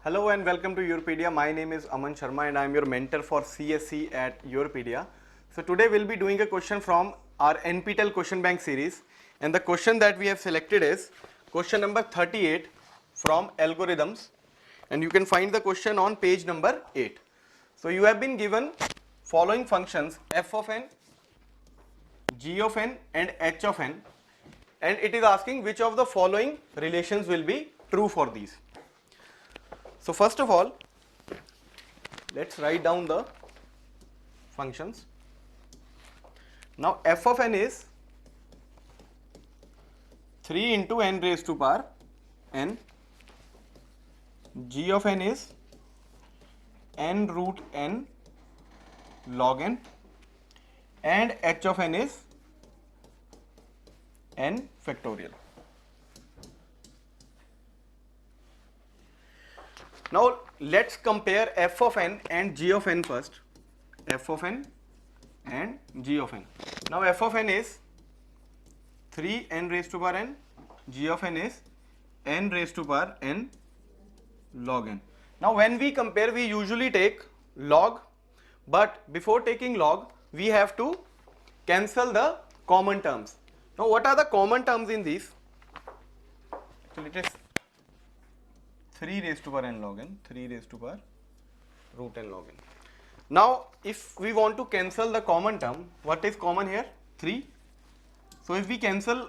Hello and welcome to Europedia. My name is Aman Sharma and I am your mentor for CSC at Europedia. So today we'll be doing a question from our NPTEL question bank series, and the question that we have selected is question number 38 from algorithms, and you can find the question on page number 8. So you have been given following functions f of n, g of n and h of n, and it is asking which of the following relations will be true for these. So first of all, let's write down the functions. Now f of n is 3 into n raised to power n, g of n is n root n log n, and h of n is n factorial. Now let's compare f of n and g of n first. F of n and g of n. Now f of n is 3 n raised to power n, g of n is n raised to power n log n. Now when we compare, we usually take log, but before taking log we have to cancel the common terms. Now what are the common terms in these? Actually it is 3 raised to power n log n, 3 raised to power root n log n. Now if we want to cancel the common term, what is common here? 3. So if we cancel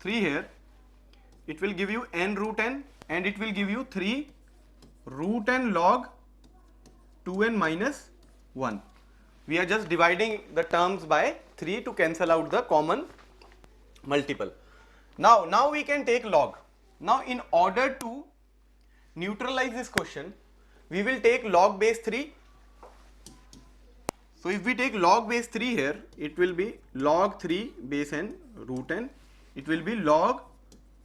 3 here, it will give you n root n, and it will give you 3 root n log 2n minus 1. We are just dividing the terms by 3 to cancel out the common multiple. Now we can take log. Now in order to neutralize this question, we will take log base 3. So if we take log base 3 here, it will be log 3 base n root n. It will be log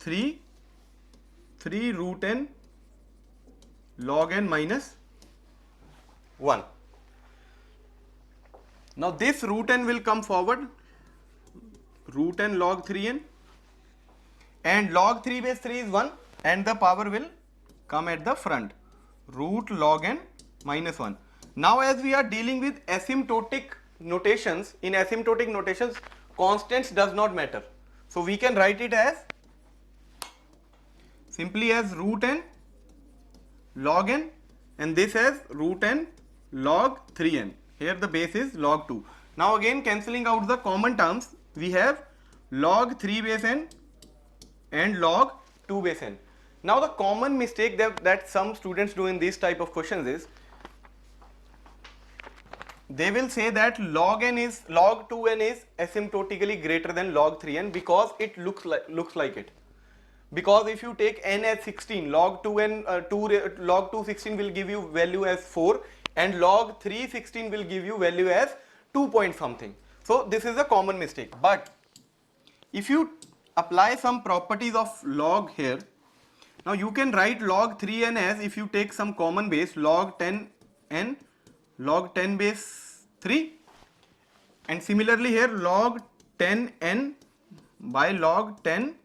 3 root n log n minus 1. Now this root n will come forward, root n log 3n, and log 3 base 3 is 1, and the power will come at the front, root log n minus 1. Now as we are dealing with asymptotic notations, in asymptotic notations constants does not matter. So we can write it as simply as root n log n, and this as root n log 3n. Here the base is log 2. Now again cancelling out the common terms, we have log 3 base n and log 2 base n. Now the common mistake that some students do in these type of questions is, they will say that log 2n is asymptotically greater than log 3n because it looks like it. Because if you take n as 16, log 216 will give you value as 4, and log 316 will give you value as 2 point something. So this is a common mistake. But if you apply some properties of log here, now you can write log 3n as, if you take some common base, log 10n log 10 base 3, and similarly here log 10n by log 10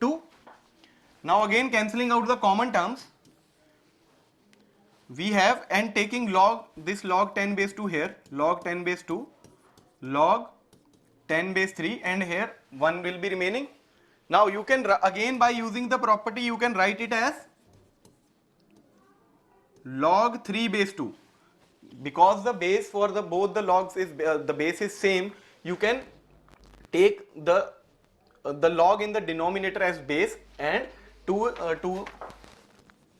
2. Now again cancelling out the common terms, we have, and taking log, this log 10 base 2 here, log 10 base 2, log 10 base 3, and here 1 will be remaining. Now you can again, by using the property, you can write it as log 3 base 2. Because the base for the both the logs is the base is same, you can take the log in the denominator as base, and 2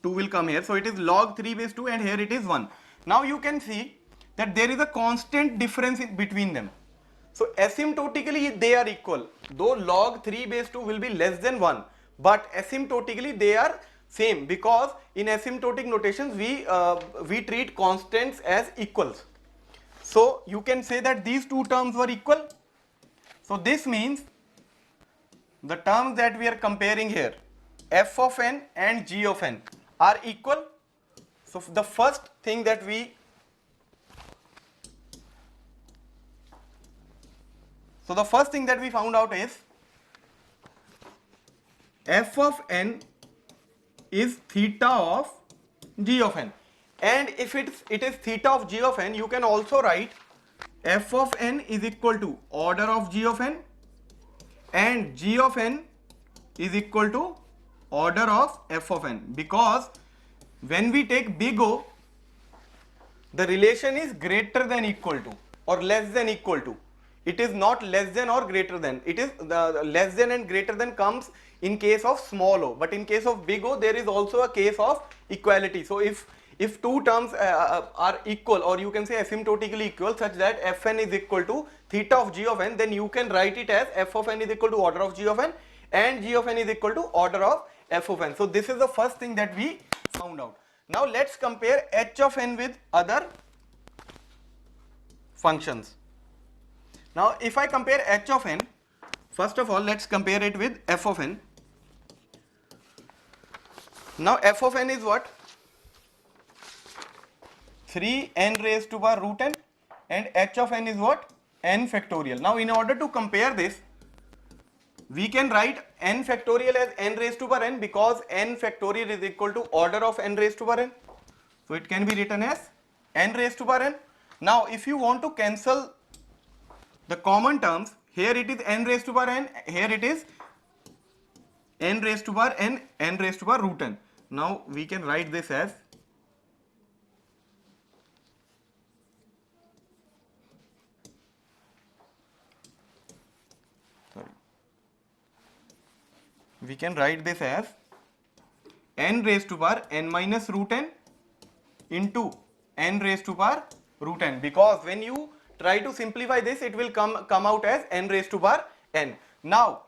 will come here. So it is log 3 base 2, and here it is 1. Now you can see that there is a constant difference in between them. So asymptotically they are equal, though log 3 base 2 will be less than 1, but asymptotically they are same, because in asymptotic notations we treat constants as equals. So you can say that these two terms were equal. So this means the terms that we are comparing here, f of n and g of n, are equal. So the first thing that we found out is f of n is theta of g of n. And if it is theta of g of n, you can also write f of n is equal to order of g of n, and g of n is equal to order of f of n, because when we take big O, the relation is greater than equal to or less than equal to. It is not less than or greater than. It is the less than and greater than comes in case of small o, but in case of big O there is also a case of equality. So if two terms are equal, or you can say asymptotically equal, such that fn is equal to theta of g of n, then you can write it as f of n is equal to order of g of n and g of n is equal to order of f of n. So this is the first thing that we found out. Now let's compare h of n with other functions. Now if I compare h of n, first of all let's compare it with f of n. Now f of n is what? 3n raised to power root n, and h of n is what? N factorial. Now in order to compare this, we can write n factorial as n raised to power n, because n factorial is equal to order of n raised to power n. So it can be written as n raised to power n. Now if you want to cancel the common terms, here it is n raised to power n, here it is n raised to power n, n raised to power root n. Now we can write this as n raised to power n minus root n into n raised to power root n, because when you try to simplify this, it will come out as n raised to power n. Now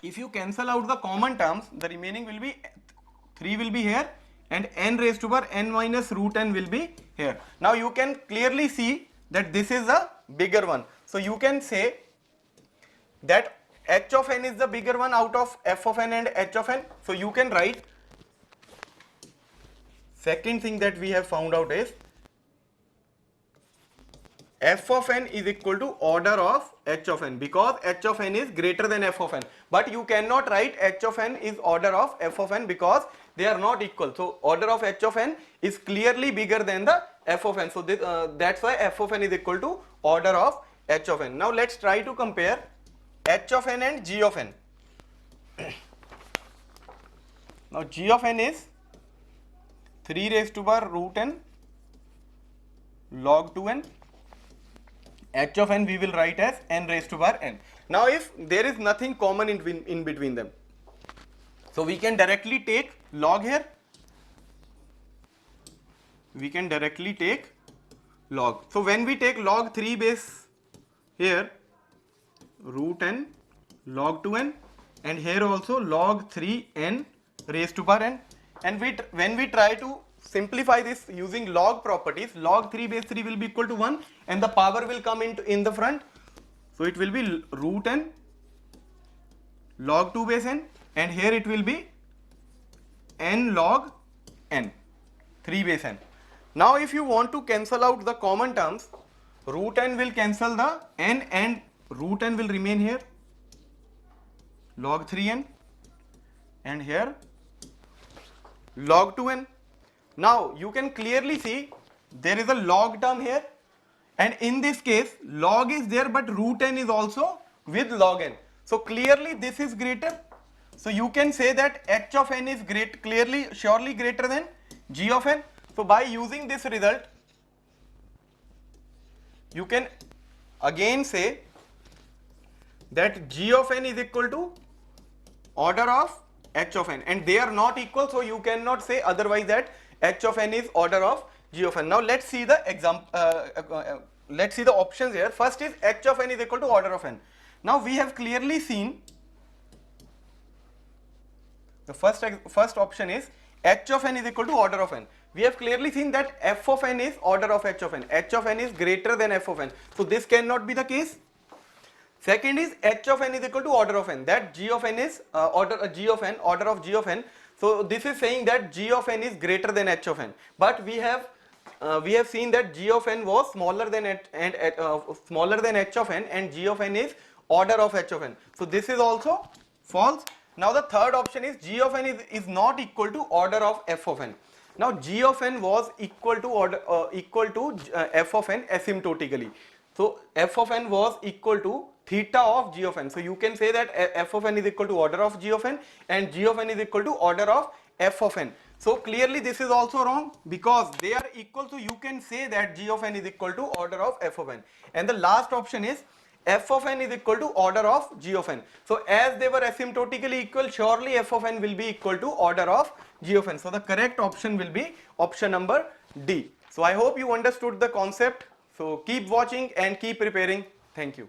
if you cancel out the common terms, the remaining will be 3 will be here, and n raised to power n minus root n will be here. Now you can clearly see that this is a bigger one, so you can say that h of n is the bigger one out of f of n and h of n. So you can write, second thing that we have found out is f of n is equal to order of h of n, because h of n is greater than f of n, but you cannot write h of n is order of f of n because they are not equal. So order of h of n is clearly bigger than the f of n, so this, that's why f of n is equal to order of h of n. Now let's try to compare h of n and g of n. Now g of n is 3 raised to power root n log 2n. H of n we will write as n raised to power n. Now if there is nothing common in between them, so we can directly take log here. We can directly take log. So when we take log 3 base here, root n log 2n, and here also log 3n raised to power n, and when we try to simplify this using log properties, log 3 base 3 will be equal to 1, and the power will come in the front, so it will be root n log 2 base n, and here it will be n log n 3 base n. Now if you want to cancel out the common terms, root n will cancel the n and root n will remain here, log 3n, and here log 2n. Now you can clearly see there is a log term here, and in this case log is there but root n is also with log n. So clearly this is greater. So you can say that h of n is surely greater than g of n. So by using this result, you can again say that g of n is equal to order of h of n, and they are not equal, so you cannot say otherwise that h of n is order of g of n. Now let's see the let's see the options here. First is h of n is equal to order of n. Now we have clearly seen the first option is h of n is equal to order of n. We have clearly seen that f of n is order of h of n. H of n is greater than f of n, so this cannot be the case. Second is h of n is equal to order of n, that g of n is order of g of n. So this is saying that g of n is greater than h of n, but we have seen that g of n was smaller than h of n, and g of n is order of h of n. So this is also false. Now the third option is g of n is not equal to order of f of n. Now g of n was equal to f of n asymptotically. So f of n was equal to theta of g of n. So you can say that f of n is equal to order of g of n and g of n is equal to order of f of n. So clearly this is also wrong because they are equal, so you can say that g of n is equal to order of f of n. And the last option is f of n is equal to order of g of n. So as they were asymptotically equal, surely f of n will be equal to order of g of n. So the correct option will be option number D. So I hope you understood the concept. So keep watching and keep preparing. Thank you.